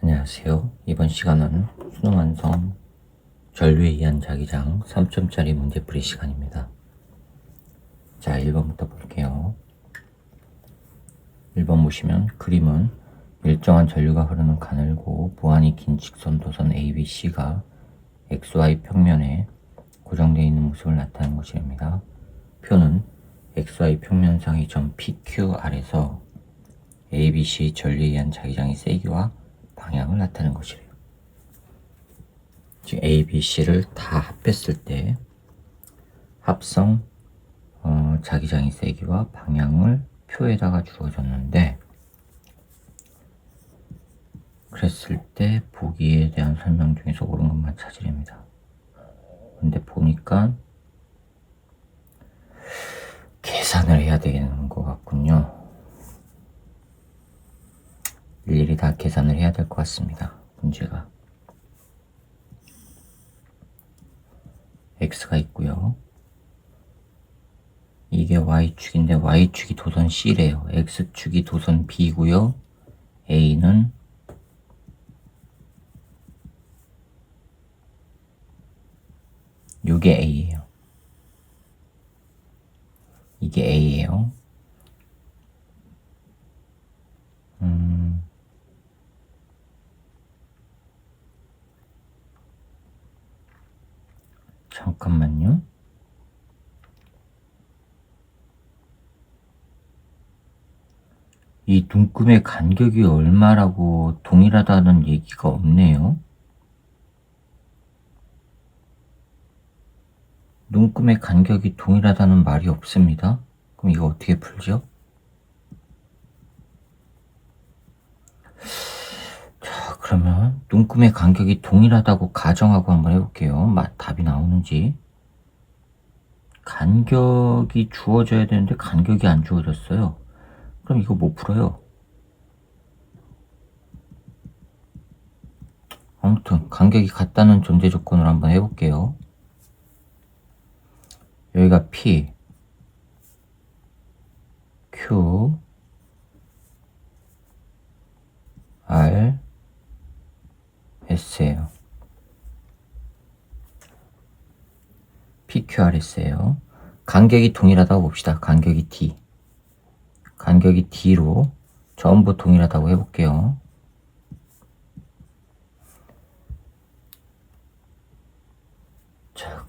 안녕하세요. 이번 시간은 수능 완성 전류에 의한 자기장 3점짜리 문제풀이 시간입니다. 자, 1번부터 볼게요. 1번 보시면 그림은 일정한 전류가 흐르는 가늘고 무한히 긴 직선 도선 ABC가 XY 평면에 고정되어 있는 모습을 나타내는 것입니다. 표는 XY 평면상의 점 PQR에서 ABC 전류에 의한 자기장의 세기와 방향을 나타내는 것이래요. 지금 A, B, C를 다 합했을 때 합성 자기장의 세기와 방향을 표에다가 주어졌는데, 그랬을 때 보기에 대한 설명 중에서 옳은 것만 찾으랍니다. 근데 보니까 계산을 해야 되는 것 같군요. 일일이 다 계산을 해야 될 것 같습니다. 문제가 X가 있고요. 이게 Y축인데 Y축이 도선 C래요. X축이 도선 B고요. A는 이게 A예요. 이게 A예요. 잠깐만요. 이 눈금의 간격이 얼마라고 동일하다는 얘기가 없네요. 눈금의 간격이 동일하다는 말이 없습니다. 그럼 이거 어떻게 풀죠? 자, 그러면 눈금의 간격이 동일하다고 가정하고 한번 해볼게요. 답이 나오는지. 간격이 주어져야 되는데 간격이 안 주어졌어요. 그럼 이거 못 풀어요. 아무튼 간격이 같다는 존재 조건으로 한번 해볼게요. 여기가 P, Q, R, S예요. PQRS예요. 간격이 동일하다고 봅시다. 간격이 D. 간격이 D로 전부 동일하다고 해볼게요. 자,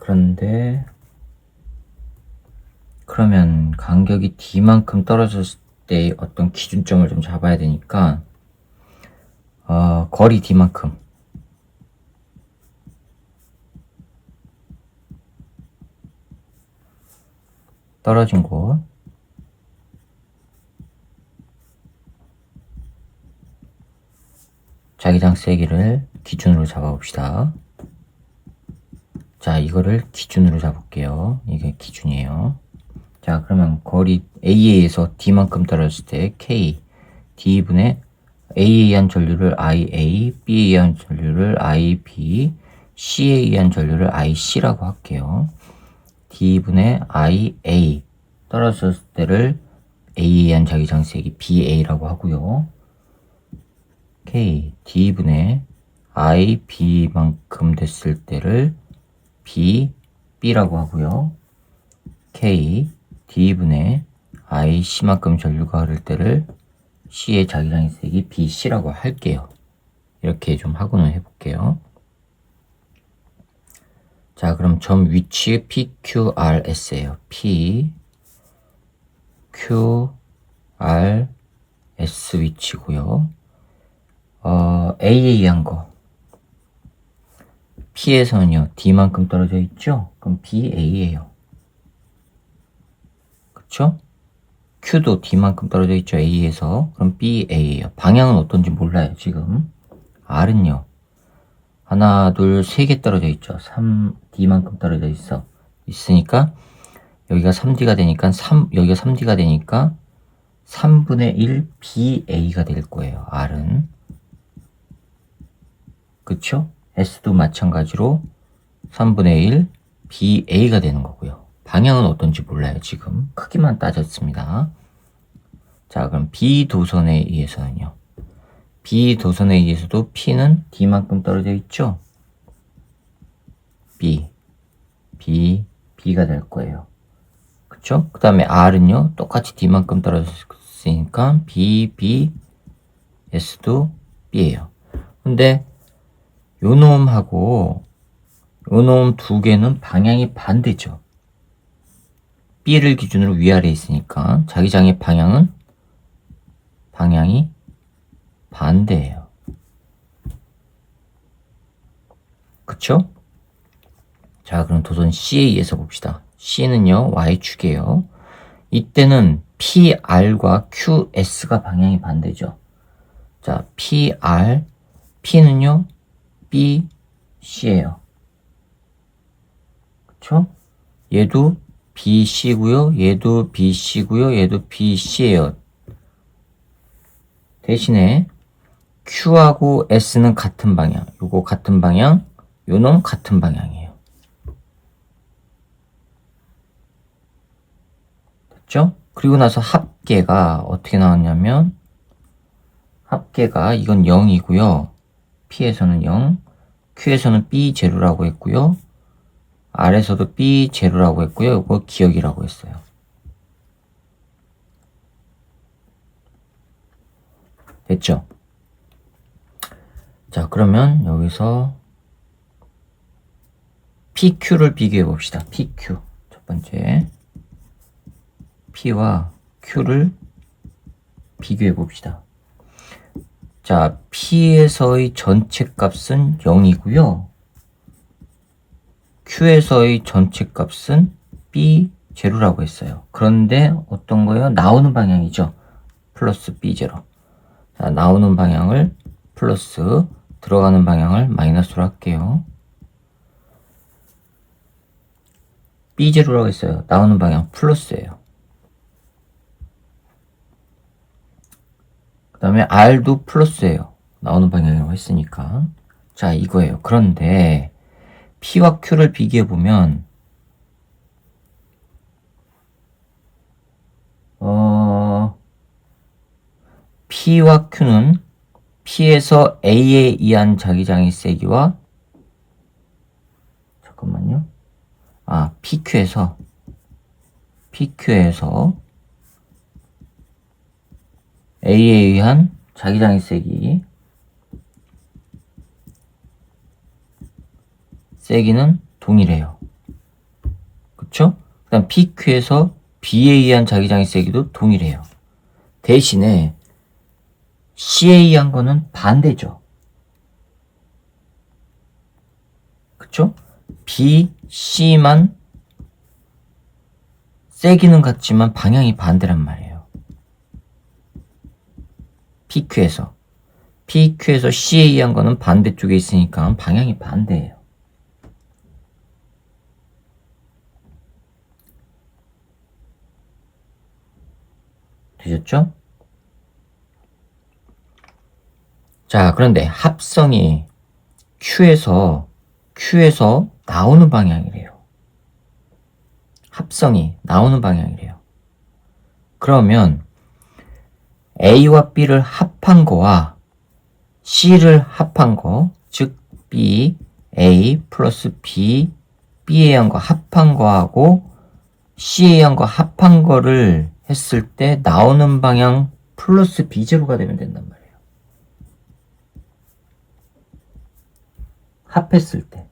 그러면 간격이 D만큼 떨어졌을 때 어떤 기준점을 좀 잡아야 되니까, 거리 D만큼 떨어진 곳, 자기장 세기를 기준으로 잡아봅시다. 자, 이거를 기준으로 잡을게요. 이게 기준이에요. 자, 그러면 거리 A에서 D만큼 떨어졌을 때 K, D분의 A에 의한 전류를 IA, B에 의한 전류를 IB, C에 의한 전류를 IC라고 할게요. D분의 IA 떨어졌을 때를 A에 의한 자기장 세기 BA라고 하고요. K, D분의 IB만큼 됐을 때를 B라고 하고요. K, D분의 IC만큼 전류가 흐를 때를 C의 자기장의 세기 BC라고 할게요. 이렇게 좀 하고는 해볼게요. 자, 그럼 점 위치 PQRS예요. P, Q, R, S 위치고요. A에 의한 거. P에서는요, D만큼 떨어져 있죠? 그럼 BA예요. 그쵸? Q도 D만큼 떨어져 있죠, A에서. 그럼 BA예요. 방향은 어떤지 몰라요, 지금. R은요, 하나, 둘, 세 개 떨어져 있죠. 3D만큼 떨어져 있으니까, 여기가 3D가 되니까, 여기가 3D가 되니까, 3분의 1 BA가 될 거예요, R은. 그쵸? S도 마찬가지로 3분의 1 BA가 되는 거고요. 방향은 어떤지 몰라요, 지금. 크기만 따졌습니다. 자, 그럼 B 도선에 의해서는요. B 도선에 의해서도 P는 D만큼 떨어져 있죠? B가 될 거예요. 그쵸? 그 다음에 R은요, 똑같이 D만큼 떨어졌으니까 S도 B예요. 근데 요 놈하고 요 놈 두 개는 방향이 반대죠. B를 기준으로 위아래에 있으니까 자기장의 방향이 반대예요. 그쵸? 자, 그럼 도선 C에 의해서 봅시다. C는요, Y축이에요. 이때는 PR과 QS가 방향이 반대죠. 자, P는요, BC예요. 그쵸? 얘도 BC고요, 얘도 BC고요, 얘도 BC예요. 대신에 Q하고 S는 같은 방향, 요거 같은 방향, 요놈 같은 방향이에요. 됐죠? 그리고 나서 합계가 어떻게 나왔냐면 합계가 이건 0이고요. P에서는 0, Q에서는 B0라고 했고요. R에서도 B0라고 했고요. 이거 기억이라고 했어요. 됐죠? 자, 그러면 여기서 PQ를 비교해 봅시다. PQ. 첫 번째. P와 Q를 비교해 봅시다. 자, P에서의 전체 값은 0이고요. Q에서의 전체 값은 B0라고 했어요. 그런데 어떤 거예요? 나오는 방향이죠. 플러스 B0. 자, 나오는 방향을 플러스, 들어가는 방향을 마이너스로 할게요. B0라고 했어요. 나오는 방향 플러스예요. 그 다음에 R도 플러스예요. 나오는 방향이라고 했으니까. 자, 이거예요. 그런데 P와 Q를 비교해보면 P와 Q는 P에서 A에 의한 자기장의 세기와 잠깐만요. PQ에서 A에 의한 자기장의 세기는 동일해요. 그쵸? 그 다음 PQ에서 B에 의한 자기장의 세기도 동일해요. 대신에 C에 의한 거는 반대죠. 그쵸? B, C만 세기는 같지만 방향이 반대란 말이에요. PQ에서 C에 의한 거는 반대쪽에 있으니까 방향이 반대예요. 되셨죠? 자, 그런데 합성이 Q에서 나오는 방향이래요. 합성이 나오는 방향이래요. 그러면 A와 B를 합한 거와 C를 합한 거, 즉 B, A 플러스 B, B에 의한 거 합한 거하고 C에 의한 거 합한 거를 했을 때 나오는 방향 플러스 B0가 되면 된단 말이에요. 합했을 때.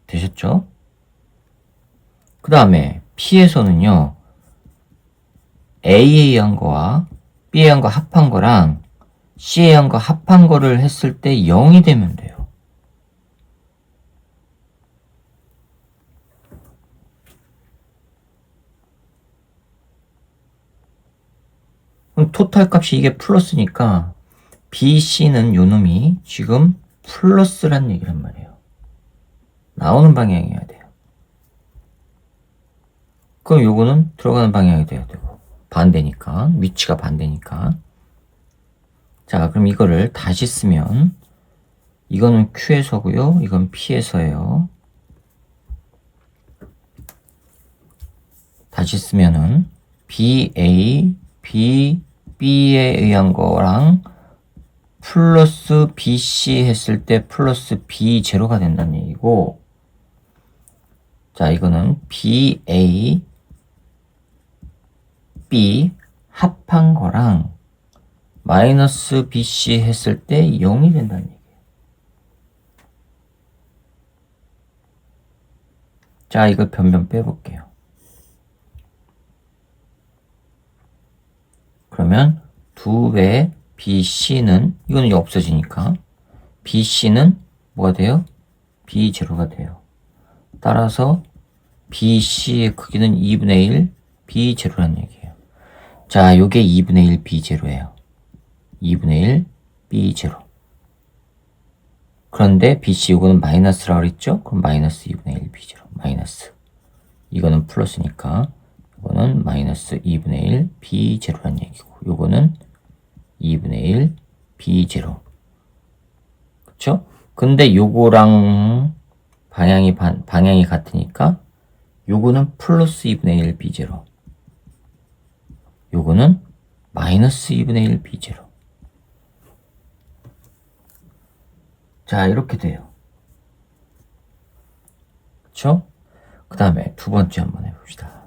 되셨죠? 그 다음에 P에서는요, A에 의한 거와 B에 의한 거 합한 거랑 C에 의한 거 합한 거를 했을 때 0이 되면 돼요. 그럼 토탈 값이 이게 플러스니까 BC는 요 놈이 지금 플러스란 얘기란 말이에요. 나오는 방향이어야 돼요. 그럼 요거는 들어가는 방향이 돼야 되고 반대니까, 위치가 반대니까. 자, 그럼 이거를 다시 쓰면 이거는 Q에서고요, 이건 P에서예요. 다시 쓰면은 BA, B에 의한 거랑 플러스 BC 했을 때 플러스 B0가 된다는 얘기고, 자, 이거는 BA, B 합한 거랑 마이너스 BC 했을 때 0이 된다는 얘기예요. 자, 이거 변변 빼볼게요. 그러면 2배 BC는, 이거는 이제 없어지니까 BC는 뭐가 돼요? B0가 돼요. 따라서 BC의 크기는 2분의 1 B0라는 얘기예요. 자, 요게 2분의 1 B0예요. 2분의 1 B0. 그런데 BC 요거는 마이너스라고 그랬죠? 그럼 마이너스 2분의 1 B0. 마이너스. 이거는 플러스니까 이거는 마이너스 2분의 1 B0라는 얘기고, 요거는 2분의 1 B0. 그쵸? 근데 요거랑 방향이 같으니까 요거는 플러스 2분의 1 B0. 요거는 마이너스 2분의 1 B0. 자, 이렇게 돼요. 그쵸? 그 다음에 두 번째 한번 해봅시다.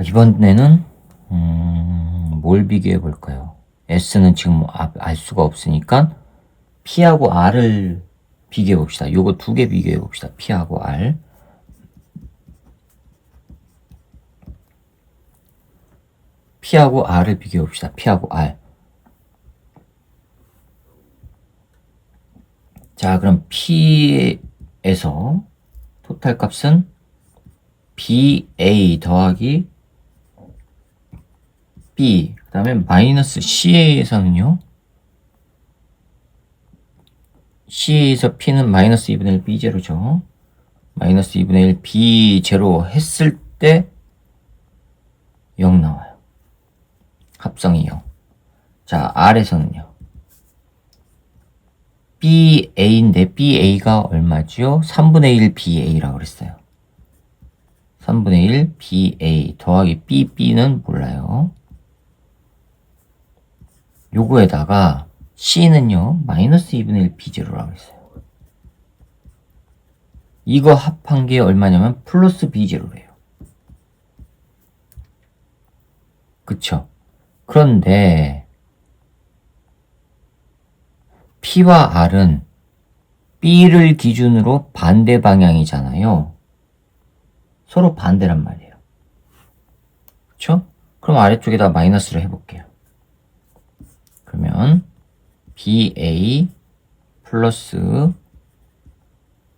이번에는 뭘 비교해 볼까요? S는 지금 알 수가 없으니까 P하고 R을 비교해 봅시다. 요거 두 개 비교해 봅시다. P하고 R. P하고 R을 비교해 봅시다. P하고 R. 자, 그럼 P에서 토탈 값은 BA 더하기 B, 그 다음에 마이너스 CA에서는요, CA에서 P는 마이너스 2분의 1 B0죠. 마이너스 2분의 1 B0 했을 때 0 나와요. 합성이 0. 자, R에서는요, BA인데 BA가 얼마죠? 3분의 1 BA라고 그랬어요. 3분의 1 BA 더하기 BB는 몰라요. 요거에다가 C는요, 마이너스 2분의 1 B0라고 했어요. 이거 합한 게 얼마냐면 플러스 B0래요. 그쵸? 그런데 P와 R은 B를 기준으로 반대 방향이잖아요. 서로 반대란 말이에요. 그쵸? 그럼 아래쪽에다 마이너스를 해볼게요. 그러면 BA 플러스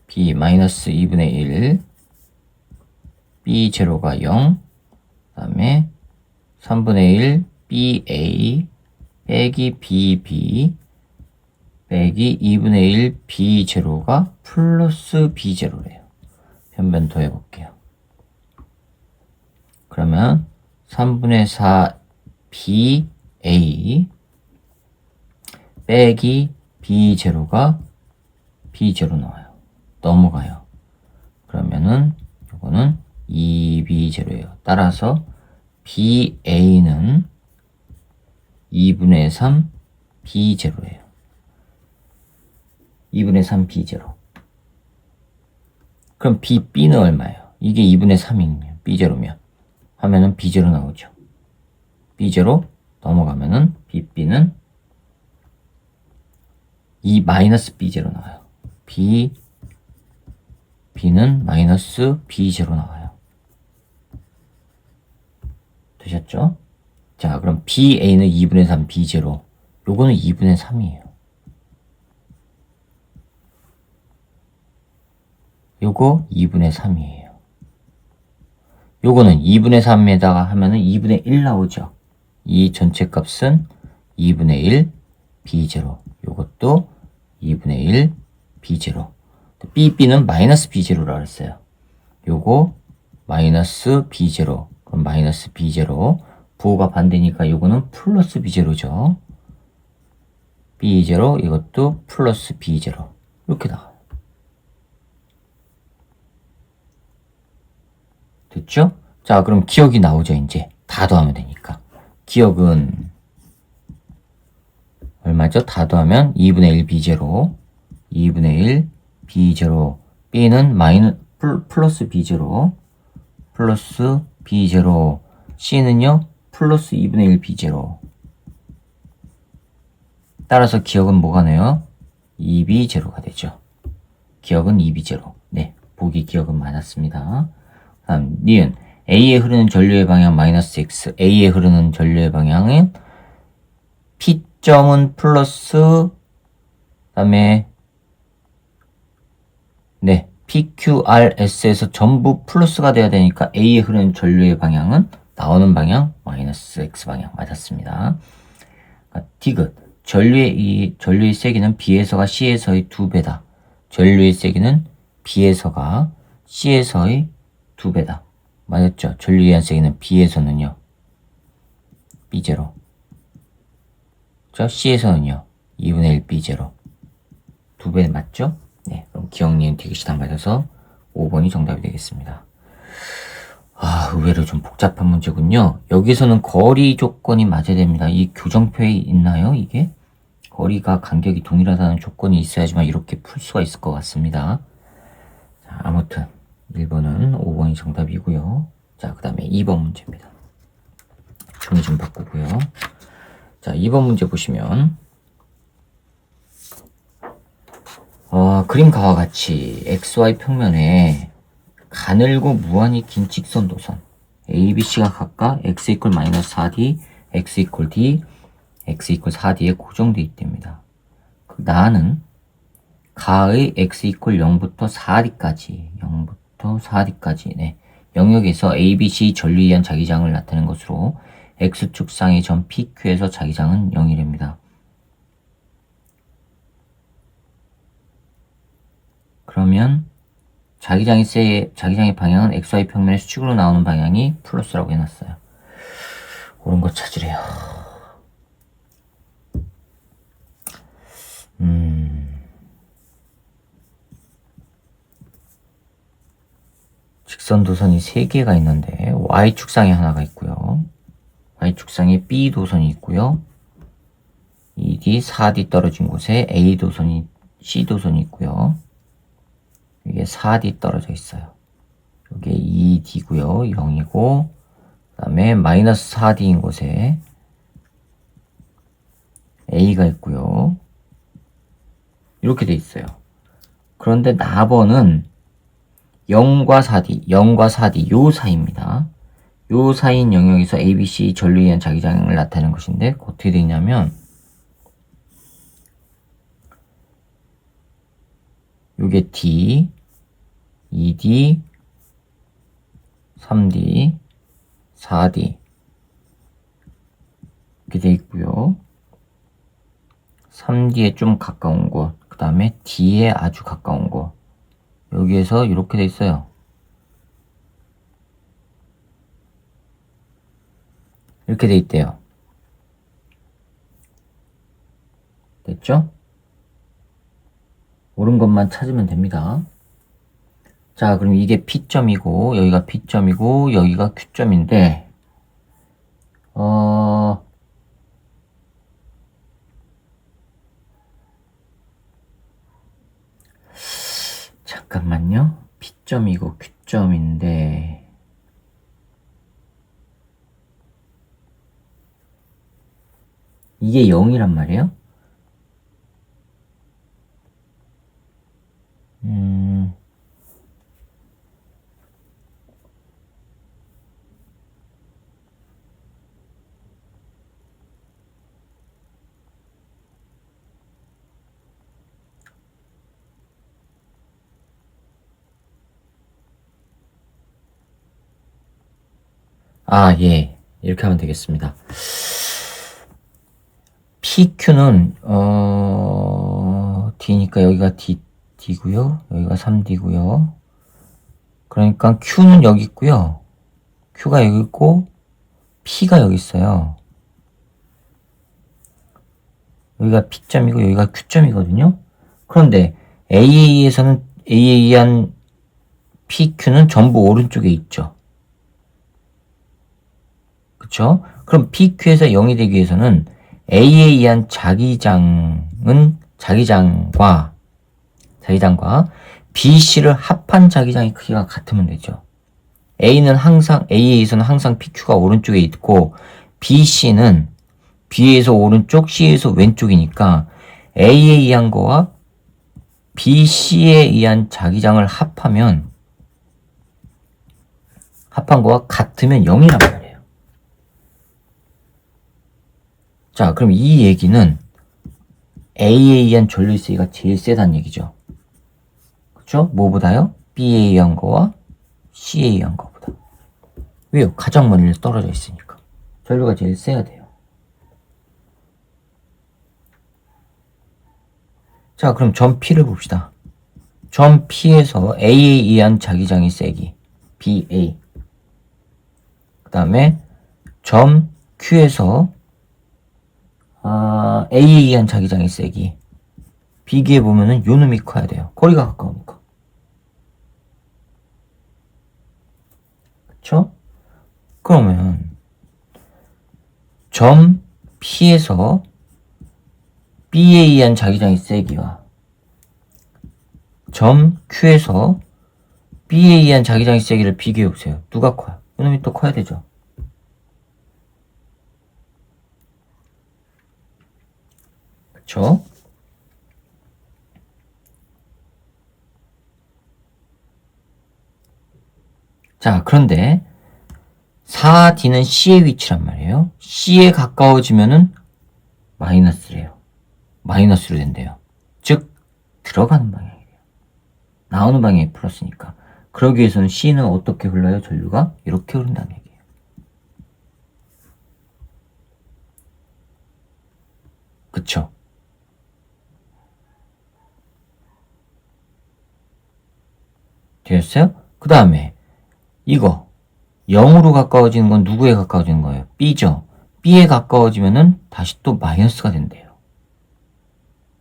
B 마이너스 2분의 1 B0가 0, 그 다음에 3분의 1 BA 빼기 BB 빼기 2분의 1 B0가 플러스 B0래요. 변변 더 해볼게요. 그러면 3분의 4 BA 빼기 B0가 B0 나와요. 넘어가요. 그러면은 이거는 2B0예요. 따라서 BA는 2분의 3 B0예요. 2분의 3 B0. 그럼 BB는 얼마예요? 이게 2분의 3이면 B0면 하면은 B0 나오죠. B0 넘어가면은 BB는 2 마이너스 B0 나와요. B는 마이너스 B0 나와요. 되셨죠? 자, 그럼 BA는 2분의 3 B0. 요거는 2분의 3이에요. 요거 2분의 3이에요. 요거는 2분의 3에다가 하면은 2분의 1 나오죠. 이 전체 값은 2분의 1 B0. 요것도 2분의 1 B0. BB는 마이너스 B0라고 했어요. 요거 마이너스 B0. 그럼 마이너스 B0. 부호가 반대니까 요거는 플러스 B0죠. B0 이것도 플러스 B0. 이렇게 나와요. 됐죠? 자, 그럼 기억이 나오죠, 이제. 다 더하면 되니까. 기억은 얼마죠? 다 더하면 2분의 1 B0, 2분의 1 B0, B는 플러스 B0, 플러스 B0, C는요, 플러스 2분의 1 B0. 따라서 기억은 뭐가 나요? 2B0가 되죠. 기억은 2B0. 네, 보기 기억은 맞았습니다. 다음, 니은. A에 흐르는 전류의 방향 마이너스 X. A에 흐르는 전류의 방향은 P점은 플러스, 다음에, 네, PQRS에서 전부 플러스가 돼야 되니까 A에 흐르는 전류의 방향은 나오는 방향 마이너스 X 방향 맞았습니다. 디귿. 전류의 세기는 B에서가 C에서의 2배다. 전류의 세기는 B에서가 C에서의 2배다. 맞았죠? 전류에 의한 세기는 B에서는요. B0. C에서는요. 2분의 1 B0. 2배 맞죠? 네. 그럼 기억, 니은, 디귿이 다 맞아서 5번이 정답이 되겠습니다. 아, 의외로 좀 복잡한 문제군요. 여기서는 거리 조건이 맞아야 됩니다. 이 교정표에 있나요, 이게? 거리가 간격이 동일하다는 조건이 있어야지만 이렇게 풀 수가 있을 것 같습니다. 자, 아무튼 1번은 5번이 정답이고요. 자, 그 다음에 2번 문제입니다. 종이 좀 바꾸고요. 자, 2번 문제 보시면 그림과와 같이 XY 평면에 가늘고 무한히 긴 직선 도선 ABC가 각각 x 이퀄 마이너스 4D, x 이퀄 D, x 이퀄 4D에 고정되어 있답니다. 나는 가의 x 이퀄 0부터 4D까지 네, 영역에서 ABC 전류에 의한 자기장을 나타내는 것으로 X축상의 점 PQ에서 자기장은 0이랍니다. 그러면 자기장의 방향은 XY 평면의 수직으로 나오는 방향이 플러스라고 해놨어요. 옳은 거 찾으래요. 직선도선이 3개가 있는데 Y축상에 하나가 있고요. Y축상에 B도선이 있고요. 2D, 4D 떨어진 곳에 A도선이, C도선이 있고요. 이게 4D 떨어져 있어요. 이게 2D고요. 0이고 그 다음에 마이너스 4D인 곳에 A가 있고요. 이렇게 돼 있어요. 그런데 나번은 0과 4D 요 사이입니다. 요 사이인 영역에서 ABC 전류에 의한 자기장을 나타내는 것인데 어떻게 돼 있냐면 요게 D, 2D, 3D, 4D 이렇게 돼 있고요. 3D에 좀 가까운 곳, 그 다음에 D에 아주 가까운 곳 여기에서 이렇게 돼 있어요. 이렇게 돼 있대요. 됐죠? 옳은 것만 찾으면 됩니다. 자, 그럼 이게 P점이고 여기가 P점이고 여기가 Q점인데 잠깐만요. P점이고 Q점인데 이게 0이란 말이에요? 아, 예. 이렇게 하면 되겠습니다. PQ는 D니까 여기가 D고요. 여기가 3D고요. 그러니까 Q는 여기 있고요. Q가 여기 있고 P가 여기 있어요. 여기가 P점이고 여기가 Q점이거든요. 그런데 AA에서는 AA한 PQ는 전부 오른쪽에 있죠. 그쵸? 그럼 PQ에서 0이 되기 위해서는 A에 의한 자기장과 BC를 합한 자기장의 크기가 같으면 되죠. A에 의해서는 항상 PQ가 오른쪽에 있고 BC는 B에서 오른쪽, C에서 왼쪽이니까 A에 의한 거와 BC에 의한 자기장을 합한 거와 같으면 0이란 말이에요. 자, 그럼 이 얘기는 A에 의한 전류세기가 제일 세다는 얘기죠. 그쵸? 뭐보다요? B에 의한 거와 C에 의한 거보다. 왜요? 가장 멀리 떨어져 있으니까. 전류가 제일 세야 돼요. 자, 그럼 점 P를 봅시다. 점 P에서 A에 의한 자기장의 세기 BA. 그 다음에 점 Q에서 A에 의한 자기장의 세기 비교해 보면은 요 놈이 커야 돼요. 거리가 가까우니까. 그쵸? 그러면 점 P에서 B에 의한 자기장의 세기와 점 Q에서 B에 의한 자기장의 세기를 비교해 보세요. 누가 커요? 요 놈이 또 커야 되죠. 그쵸? 자, 그런데 4D는 C의 위치란 말이에요. C에 가까워지면은 마이너스래요. 마이너스로 된대요. 즉 들어가는 방향이래요. 나오는 방향이 플러스니까. 그러기 위해서는 C는 어떻게 흘러요? 전류가 이렇게 흐른다는 얘기예요. 그쵸? 되셨어요? 그 다음에 이거 0으로 가까워지는 건 누구에 가까워지는 거예요? B죠. B에 가까워지면은 다시 또 마이너스가 된대요.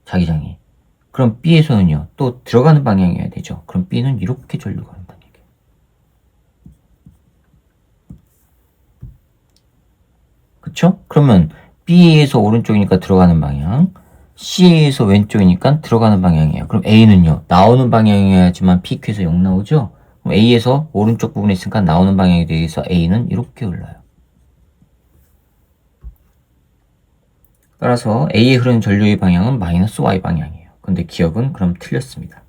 자기장이. 그럼 B에서는요, 또 들어가는 방향이어야 되죠. 그럼 B는 이렇게 전류가 흐른다는 얘기예요. 그쵸? 그러면 B에서 오른쪽이니까 들어가는 방향, C에서 왼쪽이니까 들어가는 방향이에요. 그럼 A는요, 나오는 방향이어야지만 PQ에서 0 나오죠? 그럼 A에서 오른쪽 부분에 있으니까 나오는 방향에 대해서 A는 이렇게 흘러요. 따라서 A에 흐르는 전류의 방향은 마이너스 Y 방향이에요. 근데 기억은 그럼 틀렸습니다.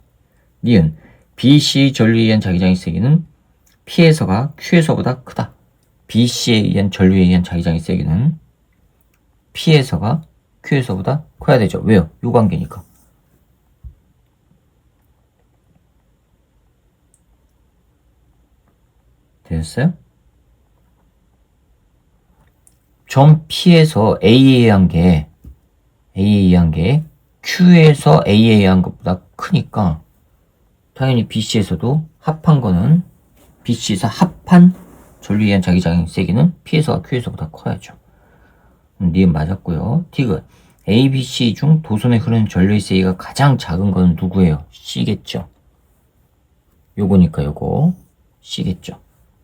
니은 BC 전류에 의한 자기장의 세기는 P에서가 Q에서보다 크다. BC에 의한 전류에 의한 자기장의 세기는 P에서가 Q에서보다 커야 되죠. 왜요? 요 관계니까. 되셨어요? 점 P에서 A에 의한 게 Q에서 A에 의한 것보다 크니까 당연히 BC에서도 합한 거는 BC에서 합한 전류에 의한 자기장의 세기는 P에서가 Q에서보다 커야죠. 니은 맞았고요. 디귿 A, B, C 중 도선에 흐르는 전류의 세기가 가장 작은 건 누구예요? C겠죠. 요거니까 요거 C겠죠.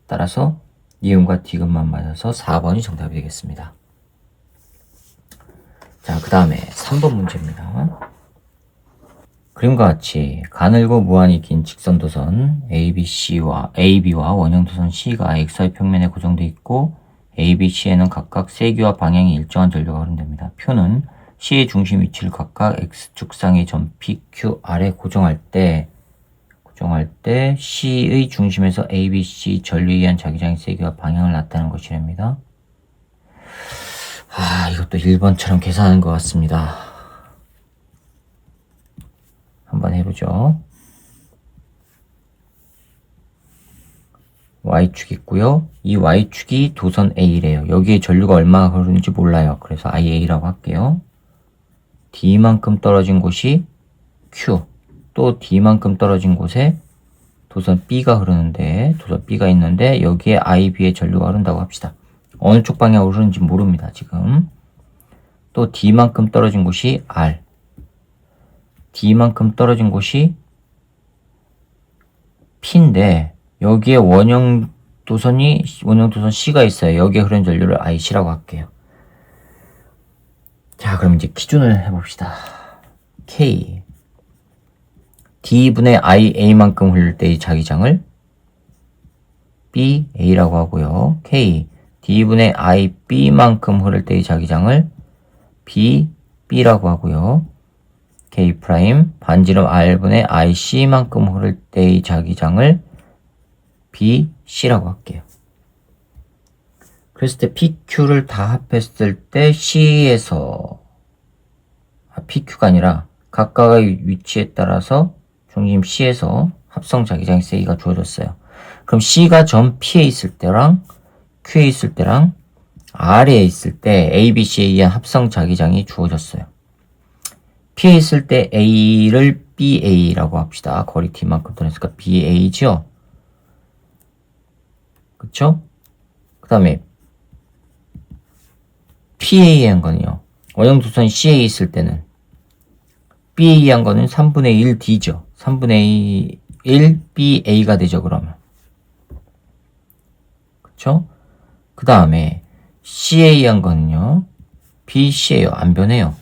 따라서 니은과 디귿만 맞아서 4번이 정답이 되겠습니다. 자, 그 다음에 3번 문제입니다. 그림과 같이 가늘고 무한히 긴 직선도선 AB와 원형도선 C가 XY 평면에 고정되어 있고 A, B, C에는 각각 세기와 방향이 일정한 전류가 흐른답니다. 표는 C의 중심 위치를 각각 X축상의 점 PQ 아래 고정할 때 C의 중심에서 A, B, C 전류에 의한 자기장의 세기와 방향을 나타내는 것이랍니다. 이것도 1번처럼 계산하는 것 같습니다. 한번 해보죠. Y축 있고요. 이 Y축이 도선 A래요. 여기에 전류가 얼마나 흐르는지 몰라요. 그래서 IA라고 할게요. D만큼 떨어진 곳이 Q, 또 D만큼 떨어진 곳에 도선 B가 흐르는데, 도선 B가 있는데 여기에 IB의 전류가 흐른다고 합시다. 어느 쪽 방향으로 흐르는지 모릅니다, 지금. 또 D만큼 떨어진 곳이 R, D만큼 떨어진 곳이 P인데 여기에 원형 원형 도선 C가 있어요. 여기에 흐르는 전류를 IC라고 할게요. 자, 그럼 이제 기준을 해봅시다. K D분의 IA만큼 흐를 때의 자기장을 BA라고 하고요. K D분의 IB만큼 흐를 때의 자기장을 BB라고 하고요. K' 반지름 R분의 IC만큼 흐를 때의 자기장을 BC라고 할게요. 그랬을 때 PQ를 다 합했을 때 C에서 PQ가 아니라 각각의 위치에 따라서 중심 C에서 합성 자기장의 세기가 주어졌어요. 그럼 C가 점 P에 있을 때랑 Q에 있을 때랑 R에 있을 때 ABC에 의한 합성 자기장이 주어졌어요. P에 있을 때 A를 BA라고 합시다. 거리 D만큼 떨어졌으니까 BA죠. 그쵸? 그 다음에 PA에 한 거는요. 원형도선 C에 있을 때는 BA에 한 거는 3분의 1 D죠. 3분의 1 BA가 되죠. 그러면. 그쵸? 그 다음에 CA 한 거는요. BC예요. 안 변해요.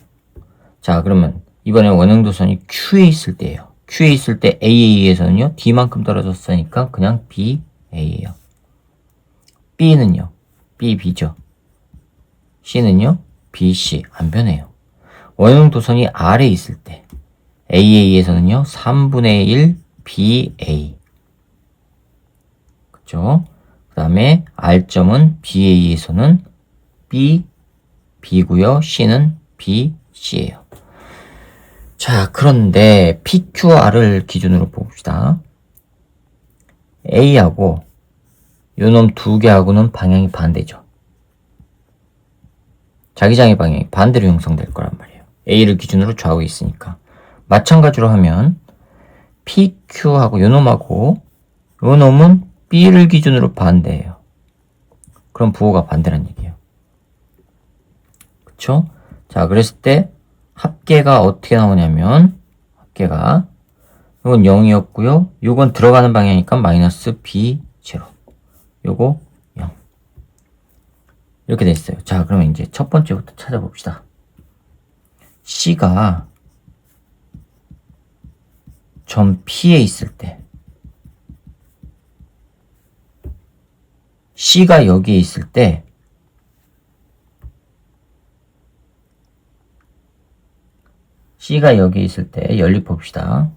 자, 그러면 이번에 원형도선이 Q에 있을 때예요. Q에 있을 때 AA에서는요. D만큼 떨어졌으니까 그냥 BA예요. B는요. BB죠. C는요. BC. 안 변해요. 원형도선이 R에 있을 때 AA에서는요. 3분의 1 BA. 그쵸? 그 다음에 R점은 BA에서는 B고요. C는 BC예요. 자, 그런데 PQR을 기준으로 봅시다. A하고 요놈 두 개하고는 방향이 반대죠. 자기장의 방향이 반대로 형성될 거란 말이에요. A를 기준으로 좌우에 있으니까. 마찬가지로 하면 PQ하고 요놈하고 요놈은 B를 기준으로 반대예요. 그럼 부호가 반대란 얘기예요. 그쵸? 자, 그랬을 때 합계가 어떻게 나오냐면 합계가 이건 0이었고요. 이건 들어가는 방향이니까 마이너스 B0. 요거 0. 이렇게 됐어요. 자, 그러면 이제 첫 번째부터 찾아봅시다. C가 점 P에 있을 때 C가 여기에 있을 때 C가 여기 있을 때 연립 봅시다.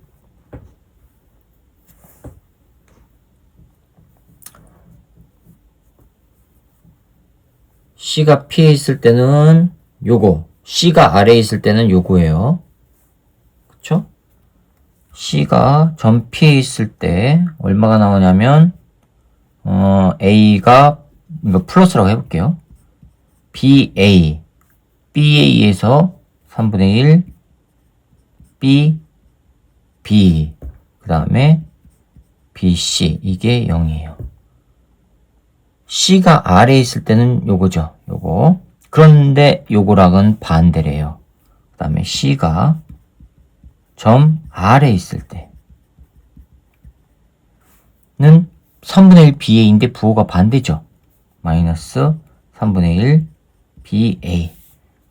C가 P에 있을 때는 요거, C가 아래에 있을 때는 요거예요. 그쵸? C가 점 P에 있을 때 얼마가 나오냐면 A가 이거 플러스라고 해볼게요. BA에서 3분의 1 B 그 다음에 BC 이게 0이에요. C가 R에 있을 때는 요거죠. 요거. 그런데 요거랑은 반대래요. 그 다음에 C가 점 R에 있을 때는 3분의 1 BA인데 부호가 반대죠. 마이너스 3분의 1 BA.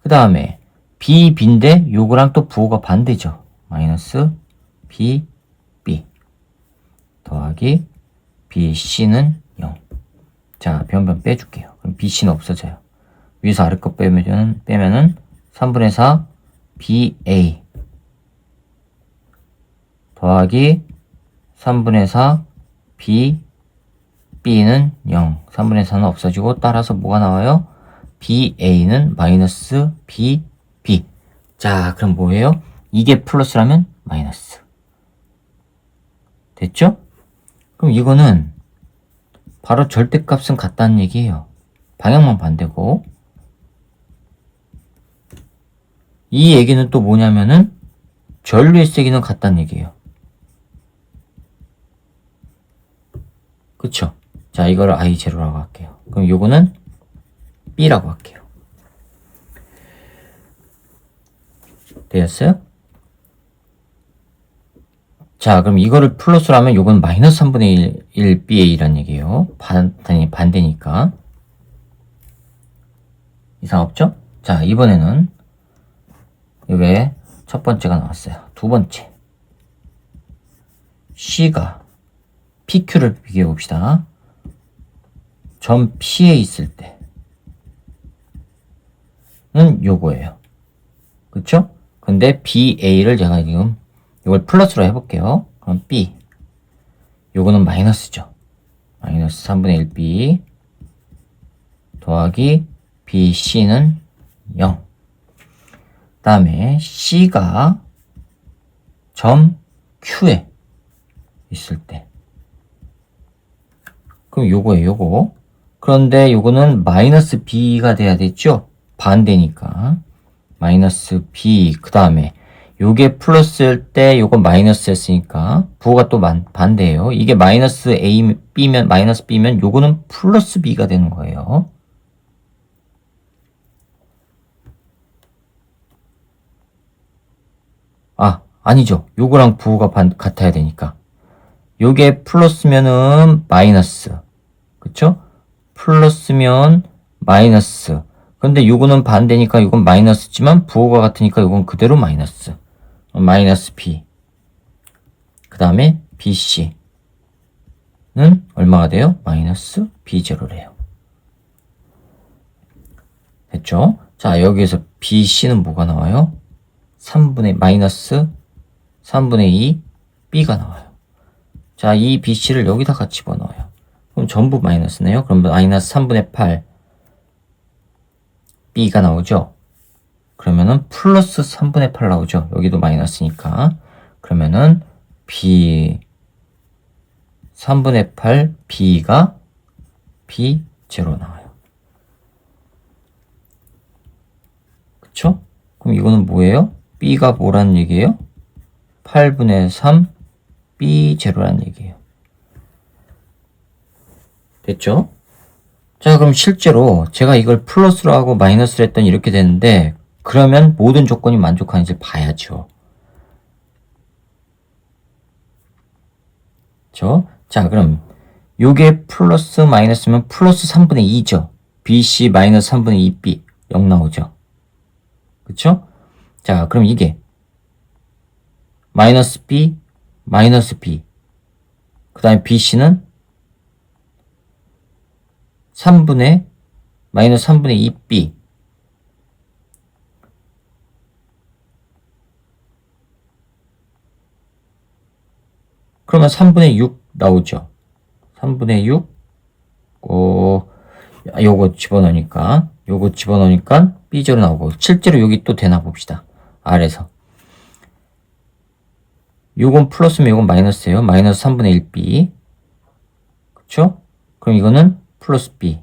그 다음에 BB인데 요거랑 또 부호가 반대죠. 마이너스 BB 더하기 BC는 0. 자, 변변 빼줄게요. 그럼 BC는 없어져요. 위에서 아래 거 빼면은 3분의 4 BA 더하기 3분의 4 B는 0. 3분의 4는 없어지고 따라서 뭐가 나와요? BA는 마이너스 BB. 자, 그럼 뭐예요? 이게 플러스라면 마이너스. 됐죠? 그럼 이거는 바로 절대값은 같다는 얘기예요. 방향만 반대고. 이 얘기는 또 뭐냐면은 전류의 세기는 같다는 얘기예요. 그쵸? 자, 이거를 I0라고 할게요. 그럼 요거는 B라고 할게요. 되었어요? 자, 그럼 이거를 플러스로 하면 요건 마이너스 3분의 1 BA란 얘기예요. 반대니까. 이상 없죠? 자, 이번에는 이게 첫 번째가 나왔어요. 두 번째. C가 PQ를 비교해 봅시다. 점 P에 있을 때는 요거예요. 그쵸? 근데 BA를 제가 지금 이걸 플러스로 해볼게요. 그럼 B. 요거는 마이너스죠. 마이너스 3분의 1B 더하기 BC는 0. 그 다음에 C가 점 Q에 있을 때. 그럼 요거예요, 요거. 그런데 요거는 마이너스 B가 돼야 되죠? 반대니까. 마이너스 B, 그 다음에 요게 플러스일 때 요건 마이너스였으니까 부호가 또 반대예요. 이게 마이너스 A, B면 마이너스 B면 요거는 플러스 B가 되는 거예요. 아니죠. 요거랑 부호가 같아야 되니까. 요게 플러스면은 마이너스. 그쵸? 플러스면 마이너스. 근데 요거는 반대니까 요건 마이너스지만 부호가 같으니까 요건 그대로 마이너스. 마이너스 B. 그 다음에 BC는 얼마가 돼요? 마이너스 B0래요. 됐죠? 자, 여기에서 BC는 뭐가 나와요? 마이너스 3분의 2 B가 나와요. 자, 이 BC를 여기다가 집어넣어요. 그럼 전부 마이너스네요. 그럼 마이너스 3분의 8 B가 나오죠? 그러면은 플러스 3분의 8 나오죠? 여기도 마이너스니까. 그러면은 B 3분의 8 B가 B0 나와요. 그쵸? 그럼 이거는 뭐예요? B가 뭐라는 얘기예요? 8분의 3 B0라는 얘기예요. 됐죠? 자, 그럼 실제로 제가 이걸 플러스로 하고 마이너스로 했더니 이렇게 되는데, 그러면 모든 조건이 만족하는지 봐야죠. 그쵸? 자, 그럼 요게 플러스 마이너스면 플러스 3분의 2죠. BC 마이너스 3분의 2B 0 나오죠. 그쵸? 자, 그럼 이게 마이너스 B 마이너스 B 그 다음에 BC는 마이너스 3분의 2B 그러면 3분의 6 나오죠. 3분의 6 요거 집어넣으니까 B0 나오고 실제로 여기 또 되나 봅시다. 아래서 요건 플러스면 요건 마이너스예요. 마이너스 3분의 1B 그쵸? 그럼 이거는 플러스 B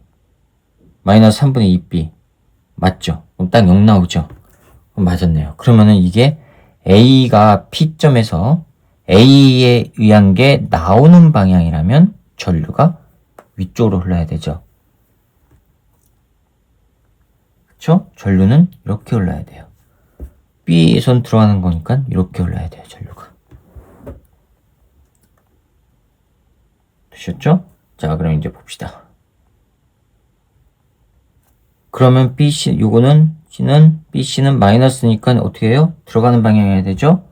마이너스 3분의 2B 맞죠? 그럼 딱 0 나오죠? 그럼 맞았네요. 그러면은 이게 A가 P점에서 A에 의한 게 나오는 방향이라면 전류가 위쪽으로 흘러야 되죠. 그쵸? 전류는 이렇게 흘러야 돼요. B에선 들어가는 거니까 이렇게 흘러야 돼요, 전류가. 되셨죠? 자, 그럼 이제 봅시다. 그러면 BC는 마이너스니까 어떻게 해요? 들어가는 방향이어야 되죠?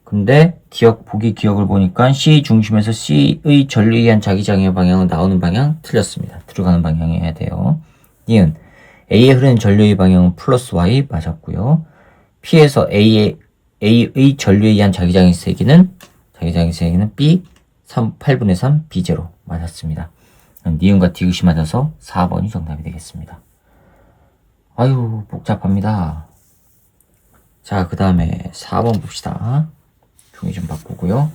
근데 보기 기억을 보니까 C 중심에서 C의 전류에 의한 자기장의 방향은 나오는 방향 틀렸습니다. 들어가는 방향이어야 돼요. 니은 A에 흐르는 전류의 방향은 플러스 Y 맞았고요. P에서 A의 전류에 의한 자기장의 세기는 B 8분의 3 B0 맞았습니다. 니은과 디귿이 맞아서 4번이 정답이 되겠습니다. 아유 복잡합니다. 자, 그 다음에 4번 봅시다. 종이 좀 바꾸고요.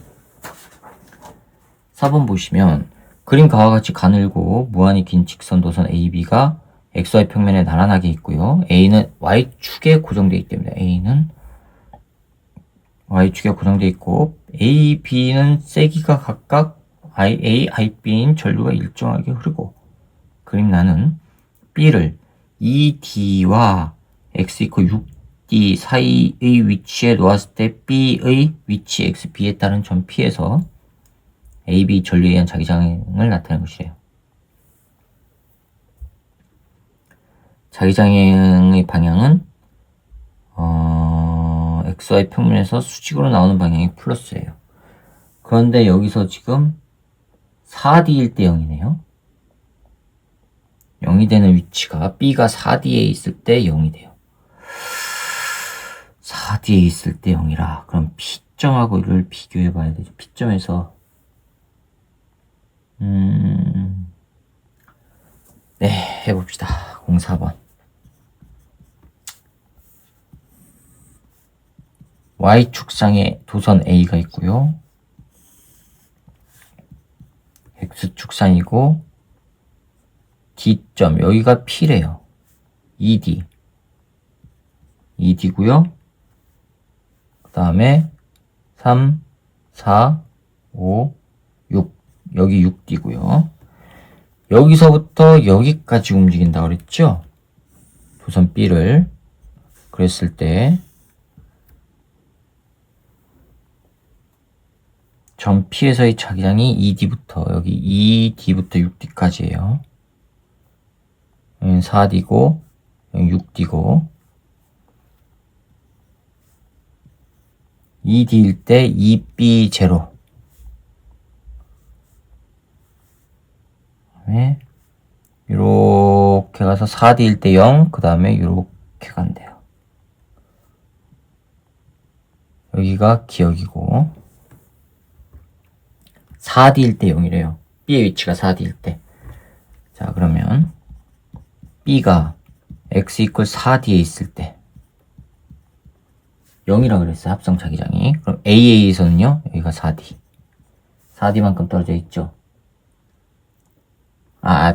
4번 보시면 그림 가와 같이 가늘고 무한히 긴 직선 도선 AB가 XY 평면에 나란하게 있고요. A는 Y축에 고정되어 있기 때문에 A는 Y축에 고정되어 있고 A, B는 세기가 각각 IA, IB인 전류가 일정하게 흐르고 그림 나는 B를 ED와 X 6 D 사이의 위치에 놓았을 때 B의 위치 X, B에 따른 점 P에서 A, B 전류에 의한 자기장을 나타내는 것이래요. 자기장의 방향은 XY 평면에서 수직으로 나오는 방향이 플러스예요. 그런데 여기서 지금 4D일 때 0이네요. 0이 되는 위치가 B가 4D에 있을 때 0이 돼요. 4D에 있을 때 0이라. 그럼 P점하고 이를 비교해 봐야 되죠. P점에서 네, 해봅시다. 04번. Y축상에 도선 A가 있고요. X축상이고 D점, 여기가 P래요. ED고요. 그 다음에 3, 4, 5, 6. 여기 6D고요. 여기서부터 여기까지 움직인다 그랬죠? 도선 B를. 그랬을 때 점 P에서의 자기장이 ED부터 여기 ED부터 6D까지예요. 여기는 4D고 여기 6D고 ED일 때 EB0 그다음에 이렇게 가서 4D일 때 0, 그 다음에 이렇게 간대요. 여기가 기억이고 4D일 때 0이래요. B의 위치가 4D일 때. 자, 그러면 B가 X 이퀄 4D에 있을 때 0이라고 그랬어요. 합성 자기장이. 그럼 AA에서는요. 여기가 4D. 4D만큼 떨어져 있죠.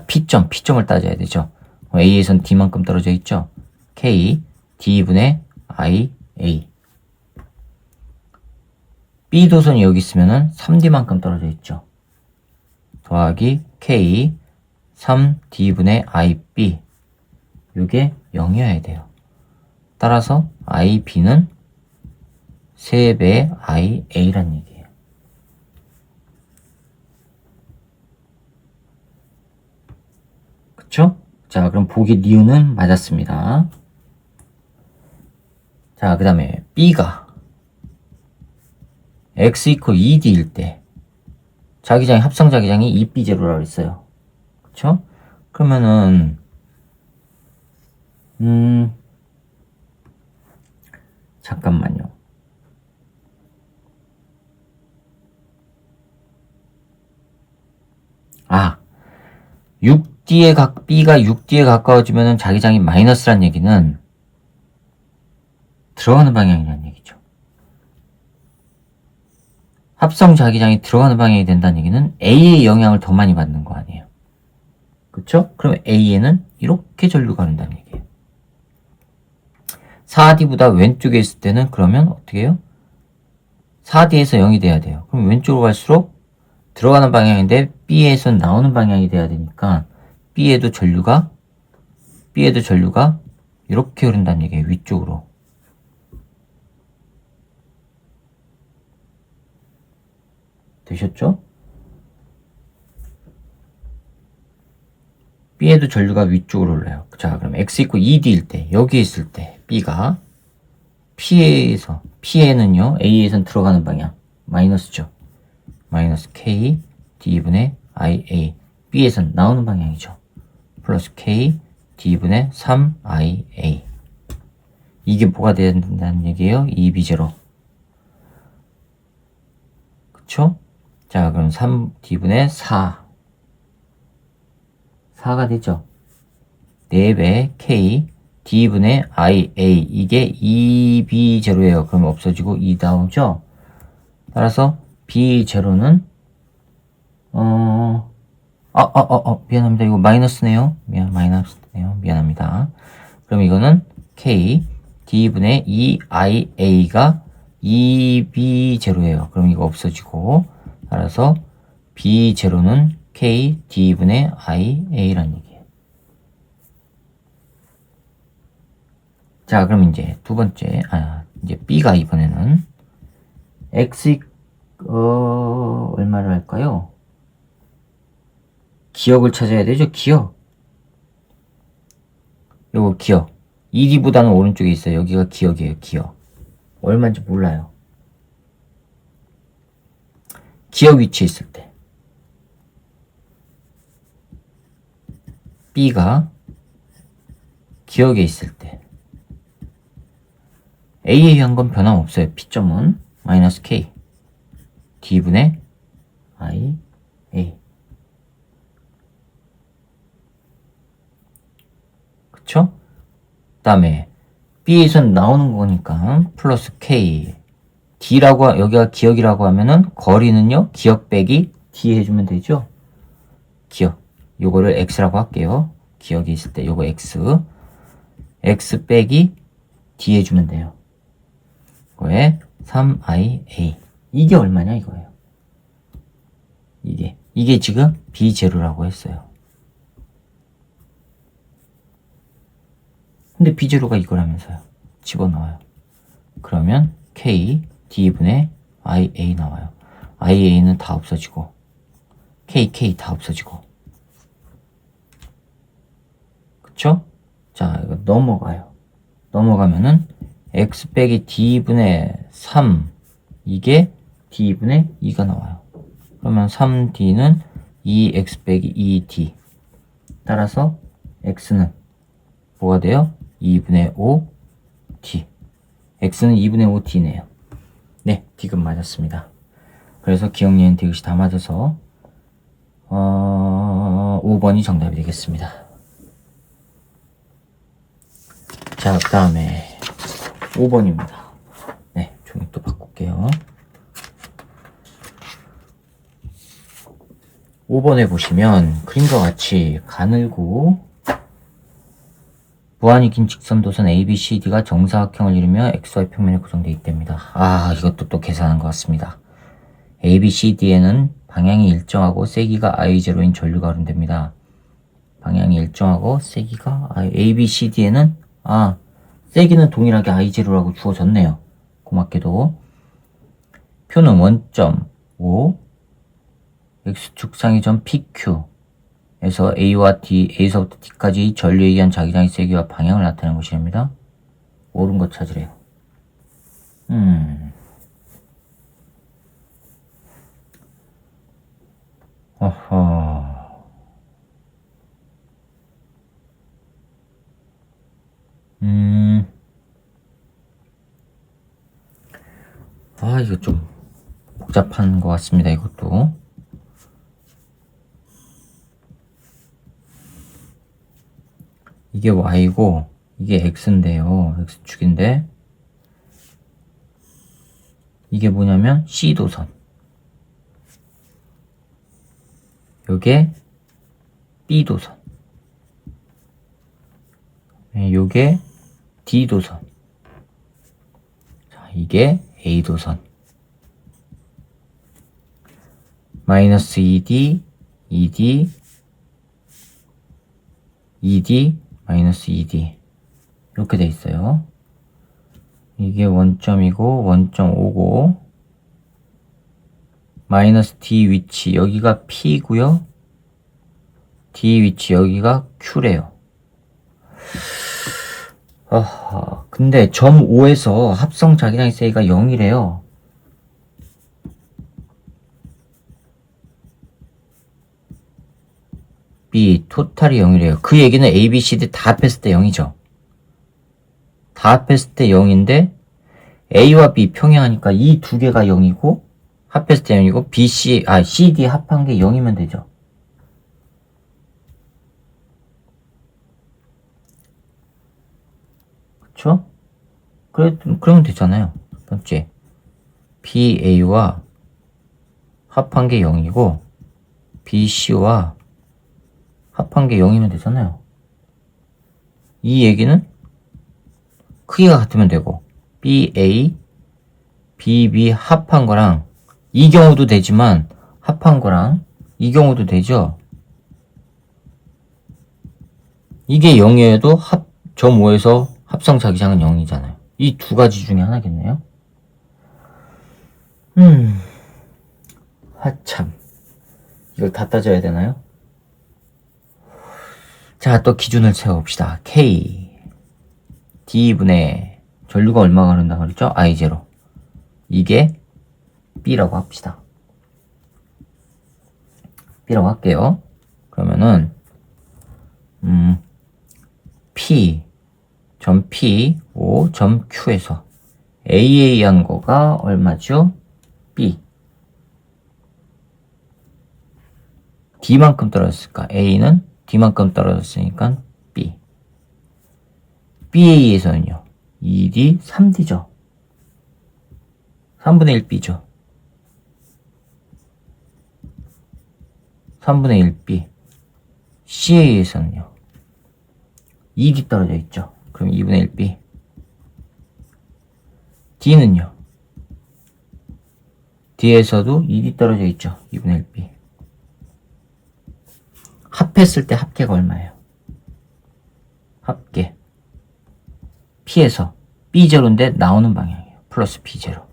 P점을 따져야 되죠. A에서는 D만큼 떨어져 있죠. K, D분의 I, A. B 도선이 여기 있으면은 3D만큼 떨어져 있죠. 더하기 K, 3D분의 IB. 요게 0이어야 돼요. 따라서 IB는 3배의 IA란 얘기예요. 그쵸? 자, 그럼 보기 니은은 맞았습니다. 자, 그 다음에 B가 X 이퀄 2D일 때 자기장이 합성 자기장이 2B0라고 했어요. 그쵸? 그러면은 잠깐만요. B가 6D에 가까워지면은 자기장이 마이너스란 얘기는 들어가는 방향이라는 얘기죠. 합성 자기장이 들어가는 방향이 된다는 얘기는 A의 영향을 더 많이 받는 거 아니에요. 그쵸? 그럼 A에는 이렇게 전류가 흐른다는 얘기예요. 4D보다 왼쪽에 있을 때는 그러면 어떻게 해요? 4D에서 0이 돼야 돼요. 그럼 왼쪽으로 갈수록 들어가는 방향인데 B에서 나오는 방향이 돼야 되니까 B에도 전류가 이렇게 흐른다는 얘기예요. 위쪽으로. 되셨죠? B에도 전류가 위쪽으로 흘러요. 자, 그럼 X 있고 2D일 때, 여기 있을 때 B가 P에는요, A에선 들어가는 방향, 마이너스죠. 마이너스 K, D분의 IA. B에선 나오는 방향이죠. 플러스 K, D분의 3IA. 이게 뭐가 돼야 된다는 얘기예요? 2B0. 그쵸? 자, 그럼 3D분의 4가 되죠. 4배 K, D분의 IA. 이게 2B0예요. 그럼 없어지고 2 나오죠? 따라서 B0는 미안합니다. 이거 마이너스네요. 마이너스네요. 미안합니다. 그럼 이거는 K, D분의 2IA가 2B0예요. 그럼 이거 없어지고, 따라서 B0는 K, D분의 IA란 얘기예요. 자, 그럼 이제 두 번째, 이제 B가 이번에는 X, 얼마를 할까요? 기억을 찾아야 되죠? 기억. 요거 기억. ED보다는 오른쪽에 있어요. 여기가 기억이에요. 기억. 얼마인지 몰라요. 기억 위치에 있을 때. B가 기억에 있을 때. A에 의한 건 변함없어요. P점은 마이너스 K. D분의 I, A. 그쵸? 그 다음에 B에선 나오는 거니까 플러스 K. D라고, 여기가 기억이라고 하면은 거리는요, 기억 빼기 D 해주면 되죠? 기억. 요거를 X라고 할게요. 기억이 있을 때 요거 X. X 빼기 D 해주면 돼요. 이거에 3IA. 이게 얼마냐 이거예요. 이게 지금 B0라고 했어요. 근데 B0가 이거라면서요. 집어넣어요. 그러면 K, D분의 IA 나와요. IA는 다 없어지고 KK 다 없어지고. 그쵸? 자, 이거 넘어가요. 넘어가면은 X 빼기 D분의 3 이게 D분의 2가 나와요. 그러면 3D는 2X 빼기 2D. 따라서 X는 뭐가 돼요? 2분의 5D. X는 2분의 5D네요. 네, 디귿 맞았습니다. 그래서 기억, 니은, 디귿이 다 맞아서 5번이 정답이 되겠습니다. 자, 그 다음에 5번입니다. 네, 종이 또 바꿀게요. 5번에 보시면 그림과 같이 가늘고 무한히 긴 직선도선 ABCD가 정사각형을 이루며 XY 평면에 고정되어 있답니다. 이것도 또 계산한 것 같습니다. ABCD에는 방향이 일정하고 세기가 I0인 전류가 흐른답니다. 방향이 일정하고 세기가 ABCD에는 세기는 동일하게 I0라고 주어졌네요. 고맙게도. 표는 원점 5 X축상의 점 PQ 에서 A와 D, A서부터 D까지 전류에 의한 자기장의 세기와 방향을 나타내는 것이랍니다. 옳은 것 찾으래요. 어허. 이거 좀 복잡한 것 같습니다. 이것도. 이게 Y고 이게 X인데요. X축인데 이게 뭐냐면 C도선. 요게 B도선. 요게 D도선. 자, 이게 A도선. 마이너스 2D, 2D, 2D, 마이너스 2D 이렇게 돼 있어요. 이게 원점이고 원점 5고 마이너스 D 위치 여기가 P고요. D 위치 여기가 Q래요. 근데 점 5에서 합성 자기장의 세기가 0이래요. B 토탈이 0이래요. 그 얘기는 A, B, C, D 다 합했을 때 0이죠. 다 합했을 때 0인데 A와 B 평행하니까 이 두 개가 0이고 합했을 때 0이고 B, C, C, D 합한 게 0이면 되죠. 그쵸? 그러면 되잖아요. 첫 번째 B, A와 합한 게 0이고 B, C와 합한 게 0이면 되잖아요. 이 얘기는 크기가 같으면 되고 BA, BB 합한 거랑 이 경우도 되지만 합한 거랑 이 경우도 되죠. 이게 0이어도 점 5에서 합성 자기장은 0이잖아요. 이 두 가지 중에 하나겠네요. 하참. 이걸 다 따져야 되나요? 자, 또 기준을 세워봅시다. K. D분의 전류가 얼마가 흐른다고 그랬죠? I0. 이게 B라고 합시다. B라고 할게요. 그러면은, P, 점 P, O, 점 Q에서 AA 한 거가 얼마죠? B. D만큼 떨어졌을까? A는 D만큼 떨어졌으니까 B. BA에서는요, 2D, 3D죠. 3분의 1B죠. 3분의 1B. CA에서는요, 2D 떨어져 있죠. 그럼 2분의 1B. D는요, D에서도 2D 떨어져 있죠. 2분의 1B. 합했을 때 합계가 얼마예요? 합계. P에서 B0인데 나오는 방향이에요. 플러스 B0.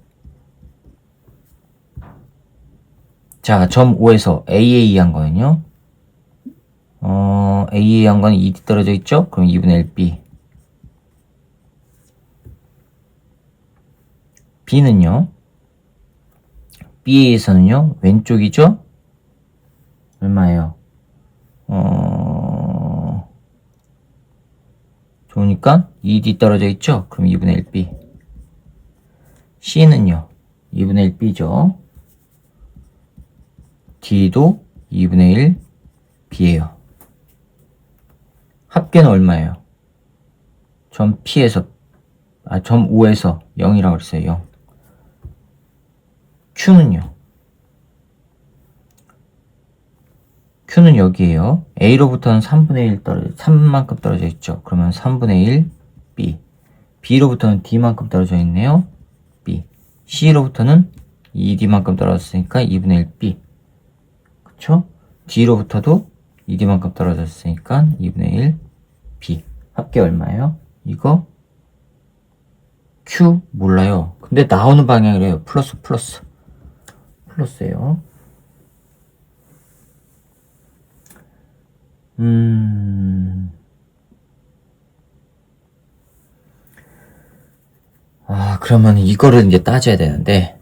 자, 점 5에서 AA 한 거는요. AA 한 거는 2D 떨어져 있죠? 그럼 2분의 1B. B는요. B에서는요. 왼쪽이죠? 얼마예요? 좋으니까 2D 떨어져 있죠? 그럼 2분의 1B. C는요. 2분의 1B죠. D도 2분의 1B예요. 합계는 얼마예요? 점 P에서, 점 5에서 0이라고 그랬어요. 0. Q는요. Q는 여기에요. A로부터는 3만큼 떨어져 있죠. 그러면 3분의 1 B. B로부터는 D만큼 떨어져 있네요. B. C로부터는 2D만큼 떨어졌으니까 2분의 1 B. 그쵸? D로부터도 2D만큼 떨어졌으니까 2분의 1 B. 합계 얼마예요? 이거 Q 몰라요. 근데 나오는 방향이래요. 플러스예요. 그러면 이거를 이제 따져야 되는데,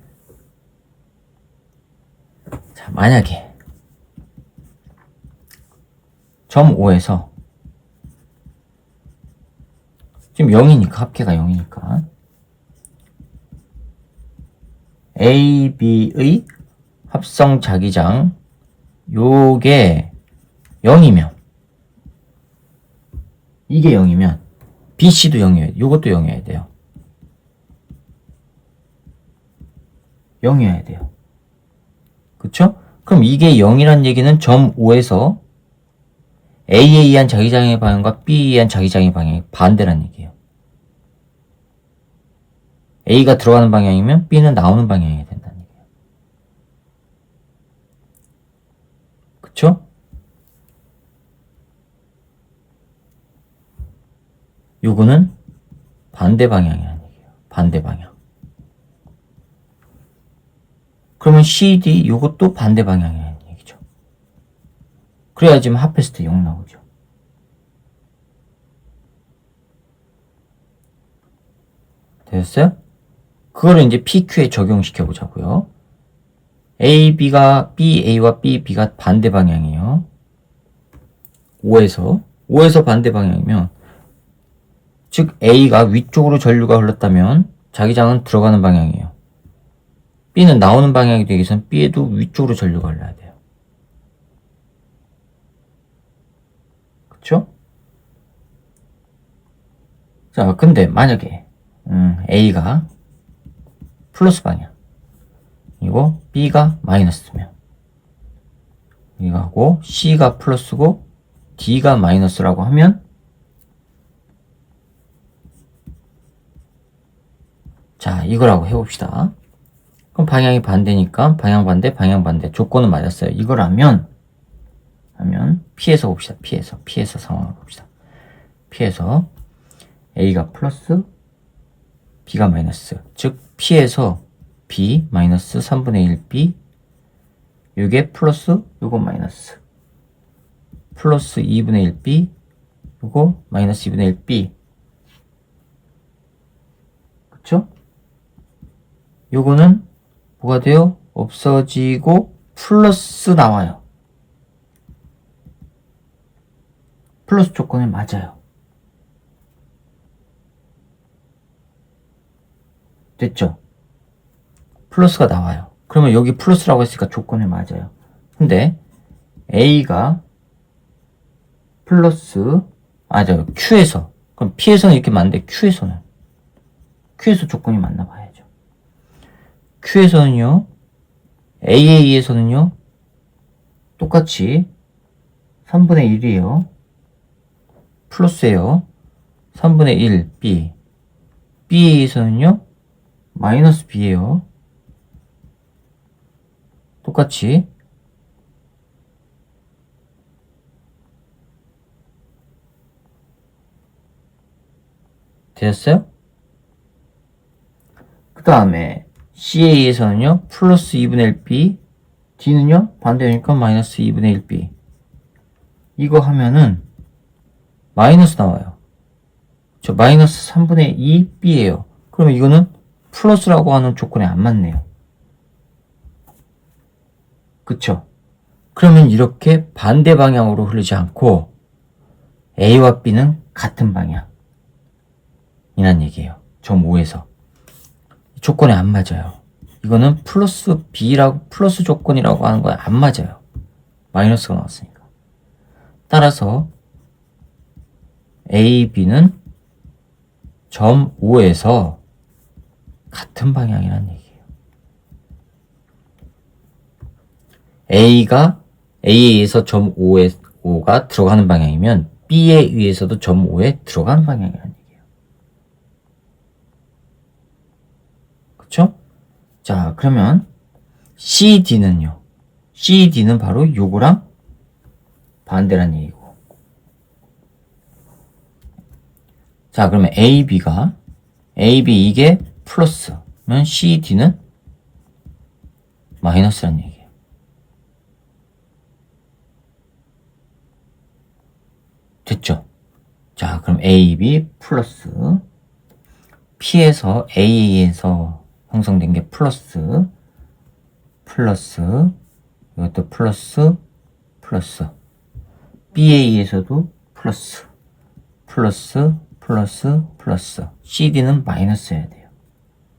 자, 만약에 점 5에서 지금 0이니까, 합계가 0이니까 A, B의 합성 자기장 요게 0이면, 이게 0이면 B, C도 0이어야 돼. 요것도 0이어야 돼요. 0이어야 돼요. 그쵸? 그럼 이게 0이란 얘기는 점 5에서 A에 의한 자기장의 방향과 B에 의한 자기장의 방향이 반대란 얘기예요. A가 들어가는 방향이면 B는 나오는 방향이 된다는 얘기예요. 그쵸? 요거는 반대 방향이라는 얘기예요. 반대 방향. 그러면 CD 요것도 반대 방향이라는 얘기죠. 그래야 지금 합했을 때 0 나오죠. 됐어요? 그거를 이제 PQ에 적용시켜 보자고요. BA와 BB가 반대 방향이에요. 5에서 반대 방향이면, 즉 A가 위쪽으로 전류가 흘렀다면 자기장은 들어가는 방향이에요. B는 나오는 방향이 되기 위해서는 B에도 위쪽으로 전류가 흘러야 돼요. 그쵸? 자, 근데 만약에 A가 플러스 방향, 이거 B가 마이너스면, 이거하고 C가 플러스고 D가 마이너스라고 하면, 자, 이거라고 해봅시다. 그럼 방향이 반대니까 방향 반대 조건은 맞았어요. 이거라면 P에서 봅시다. P에서 상황을 봅시다. P에서 A가 플러스, B가 마이너스. 즉 P에서 B 마이너스 3분의 1 B, 요게 플러스, 요거 마이너스. 플러스 2분의 1 B, 요거 마이너스 2분의 1 B. 그쵸? 요거는 뭐가 돼요? 없어지고 플러스 나와요. 플러스 조건에 맞아요. 됐죠? 플러스가 나와요. 그러면 여기 플러스라고 했으니까 조건에 맞아요. 근데 A가 플러스, 맞아요. Q에서. 그럼 P에서는 이렇게 맞는데 Q에서 조건이 맞나 봐야죠. Q에서는요, AA에서는요, 똑같이 3분의 1이에요. 플러스예요. 3분의 1 B. B에서는요, 마이너스 B예요. 똑같이 되셨어요? 그 다음에 CA에서는요 플러스 2분의 1 B, D는요 반대니까 마이너스 2분의 1 B. 이거 하면은 마이너스 나와요. 저 마이너스 3분의 2 B예요. 그러면 이거는 플러스라고 하는 조건에 안 맞네요. 그쵸? 그러면 이렇게 반대 방향으로 흐르지 않고 A와 B는 같은 방향 이란 얘기예요. 점 5에서 조건에 안 맞아요. 이거는 플러스 B라고, 플러스 조건이라고 하는 거에 안 맞아요. 마이너스가 나왔으니까. 따라서 A, B는 점 5에서 같은 방향이란 얘기예요. A가 A에서 점 5가 들어가는 방향이면 B에 의해서도 점 5에 들어가는 방향이란 얘기예요. 그쵸? 자, 그러면 CD는요. CD는 바로 요거랑 반대란 얘기고. 자, 그러면 AB가 AB 이게 플러스면 CD는 마이너스란 얘기예요. 됐죠? 자, 그럼 AB 플러스 P에서 A에서 형성된 게 플러스 이것도 플러스 BA에서도 플러스 CD는 마이너스여야 돼요.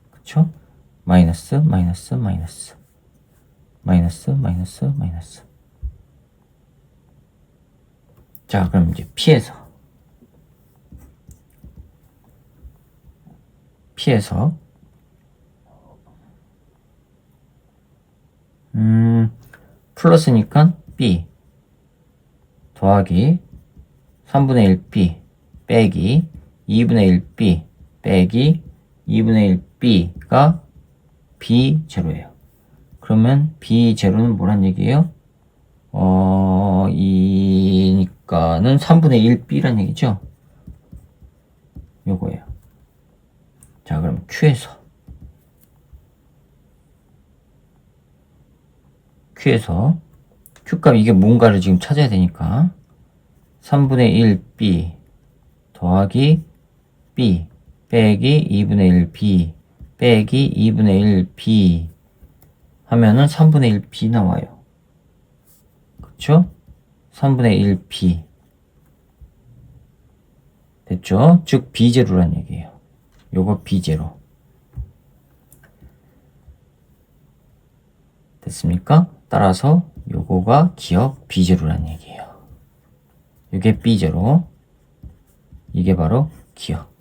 그쵸? 마이너스. 자, 그럼 이제 P에서 플러스니까 B 더하기 3분의 1 B 빼기 2분의 1 B 빼기 2분의 1 B가 B0예요. 그러면 B0는 뭐란 얘기예요? 이니까는 3분의 1 B란 얘기죠? 요거예요. 자, 그럼 Q에서 Q값 이게 뭔가를 지금 찾아야 되니까 3분의 1 B 더하기 B 빼기 2분의 1 B 빼기 2분의 1 B 하면은 3분의 1 B 나와요. 그쵸? 3분의 1 B 됐죠? 즉 B0란 얘기예요. 요거 B0 됐습니까? 따라서 요거가 기억 B0란 얘기예요. 요게 B0 이게 바로 기억.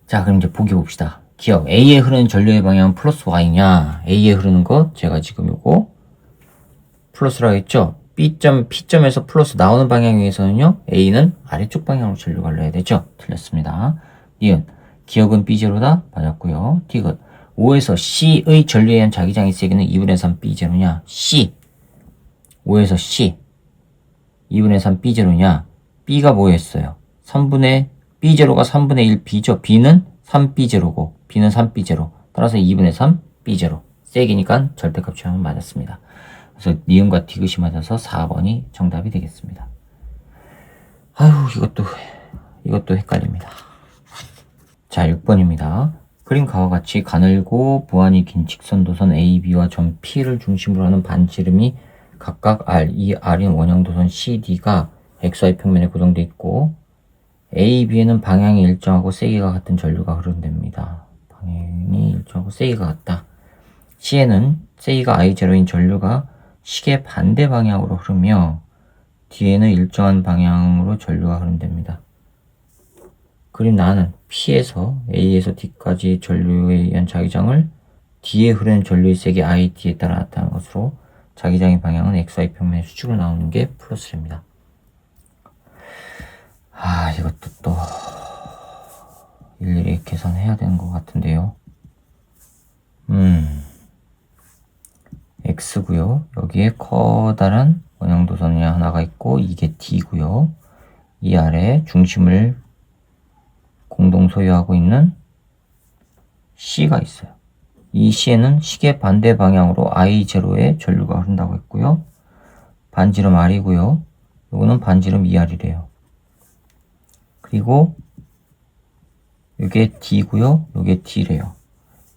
자, 그럼 이제 보기 봅시다. 기억 A에 흐르는 전류의 방향은 플러스 Y냐? A에 흐르는 것 제가 지금 요거 플러스라고 했죠? P점에서 플러스 나오는 방향에 의해서는요 A는 아래쪽 방향으로 전류가 흘러야 되죠? 틀렸습니다. 니은 기억은 B0다 맞았고요. 디귿 5에서 C의 전류에 의한 자기장의 세기는 2분의 3 B0냐? C 5에서 C 2분의 3 B0냐? B가 뭐였어요? 3분의 B0가 3분의 1 B죠. B는 3B0고 B는 3B0. 따라서 2분의 3 B0. 세기니까 절대값 취하면 맞았습니다. 그래서 니은과 디귿이 맞아서 4번이 정답이 되겠습니다. 아유, 이것도 헷갈립니다. 자, 6번입니다. 그림과와 같이 가늘고 보안이 긴 직선도선 AB와 점 P를 중심으로 하는 반지름이 각각 R, 이 R인 원형도선 CD가 XY 평면에 고정되어 있고 AB에는 방향이 일정하고 세기가 같은 전류가 흐른답니다. 방향이 일정하고 세기가 같다. C에는 세기가 I0인 전류가 시계 반대 방향으로 흐르며 D에는 일정한 방향으로 전류가 흐른답니다. 그림 나는 P에서 A에서 D까지 전류에 의한 자기장을 D에 흐르는 전류의 세기 ID에 따라 나타나는 것으로 자기장의 방향은 XY 평면의 수직으로 나오는 게 플러스랍니다. 아, 이것도 또 일일이 계산해야 되는 것 같은데요. X고요. 여기에 커다란 원형도선이 하나가 있고 이게 D고요. 이 아래 중심을 공동 소유하고 있는 C가 있어요. 이 C에는 시계 반대 방향으로 I0의 전류가 흐른다고 했고요. 반지름 R이고요. 요거는 반지름 2R이래요. 그리고 요게 D고요. 요게 D래요.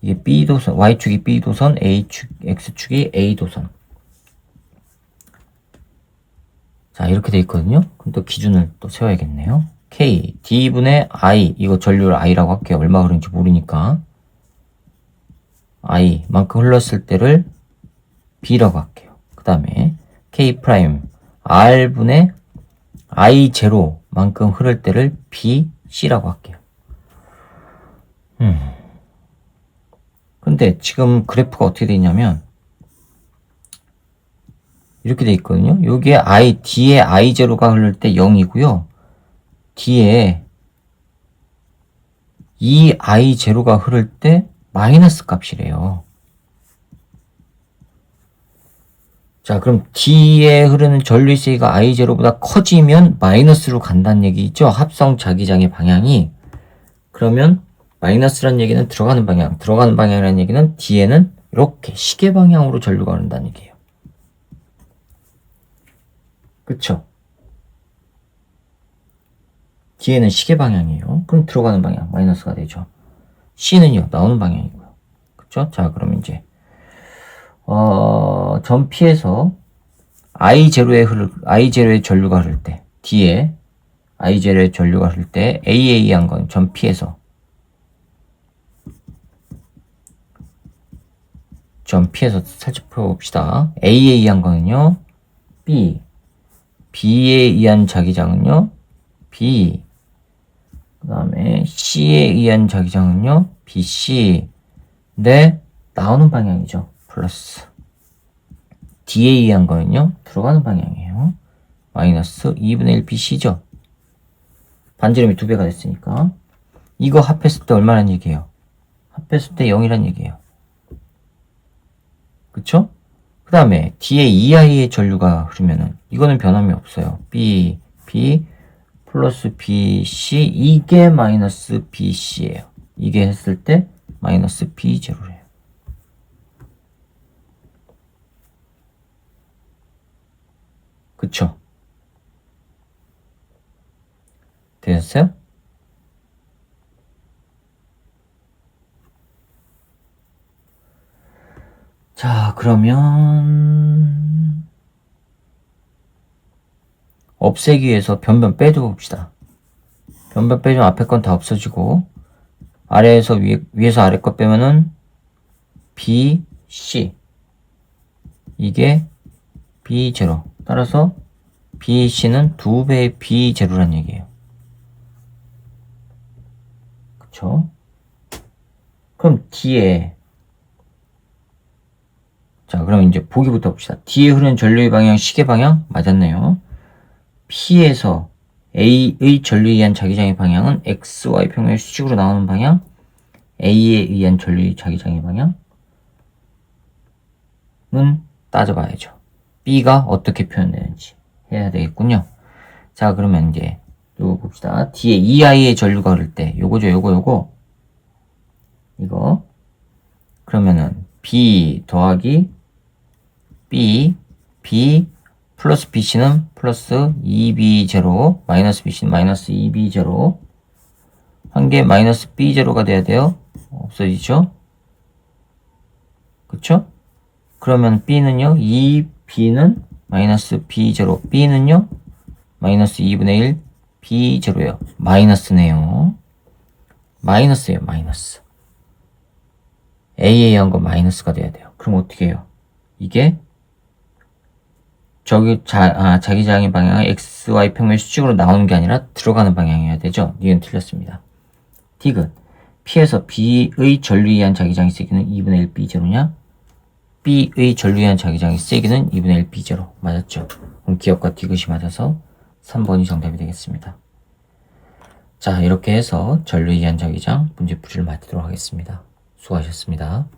이게 B도선, Y축이 B도선, X축이 A도선. 자, 이렇게 돼 있거든요. 그럼 또 기준을 또 세워야겠네요. K, D분의 I, 이거 전류를 I라고 할게요. 얼마 흐르는지 모르니까. I만큼 흘렀을 때를 B라고 할게요. 그 다음에 K 프라임, R분의 I0만큼 흐를 때를 B, C라고 할게요. 근데 지금 그래프가 어떻게 돼 있냐면 이렇게 돼 있거든요. 여기에 D에 I0가 흐를 때 0이고요. D에 이 I0가 흐를 때 마이너스 값이래요. 자, 그럼 D에 흐르는 전류의 세기가 I0보다 커지면 마이너스로 간다는 얘기죠. 합성 자기장의 방향이. 그러면 마이너스란 얘기는 들어가는 방향이라는 얘기는 D에는 이렇게 시계 방향으로 전류가 흐른다는 얘기예요. 그쵸? D에는 시계 방향이에요. 그럼 들어가는 방향 마이너스가 되죠. C는요, 나오는 방향이고요. 그쵸? 자, 그럼 이제 점 P에서 I0의 전류가 흐를 때, D에 I0의 전류가 흐를 때 AA한 건 점 P에서 살짝 풀어봅시다. A에 의한 거는요, B. B에 의한 자기장은요, B. 그 다음에 C에 의한 자기장은요, BC. 네, 나오는 방향이죠. 플러스. D에 의한 거는요, 들어가는 방향이에요. 마이너스 2분의 1 BC죠. 반지름이 2배가 됐으니까. 이거 합했을 때 얼마란 얘기예요? 합했을 때 0이란 얘기예요. 그쵸? 그 다음에 D에 EI의 전류가 흐르면은 이거는 변함이 없어요. B 플러스 BC 이게 마이너스 BC예요. 이게 했을 때 마이너스 B0래요. 그쵸? 되셨어요? 자, 그러면 없애기 위해서 변변 빼줘 봅시다. 변변 빼주면 앞에 건 다 없어지고 아래에서 위에서 아래 거 빼면은 B, C 이게 B0. 따라서 B, C는 2배의 B0란 얘기예요. 그쵸? 그럼 D에 자, 그럼 이제 보기부터 봅시다. D에 흐르는 전류의 방향, 시계 방향 맞았네요. P에서 A의 전류에 의한 자기장의 방향은 XY 평면의 수직으로 나오는 방향, A에 의한 전류의 자기장의 방향은 따져봐야죠. B가 어떻게 표현되는지 해야 되겠군요. 자, 그러면 이제 요거 봅시다. D에 2i의 전류가 흐를 때 요거죠. 요거 이거 그러면은 B 더하기 B 플러스 BC는 플러스 2B0 마이너스 BC는 마이너스 2B0 한 개 마이너스 B0가 돼야 돼요. 없어지죠? 그쵸? 그러면 B는요 2B는 마이너스 B0 B는요 마이너스 2분의 1 B0예요. 마이너스네요. 마이너스예요. 마이너스. A에 의한 건 마이너스가 돼야 돼요. 그럼 어떻게 해요? 이게 자기장의 방향은 XY 평면 수직으로 나오는 게 아니라 들어가는 방향이어야 되죠. 니은 틀렸습니다. 디귿 P에서 B의 전류에 의한 자기장의 세기는 2분의 1 B0냐? B의 전류에 의한 자기장의 세기는 2분의 1 B0 맞았죠? 그럼 기억과 디귿이 맞아서 3번이 정답이 되겠습니다. 자, 이렇게 해서 전류에 의한 자기장 문제풀이를 마치도록 하겠습니다. 수고하셨습니다.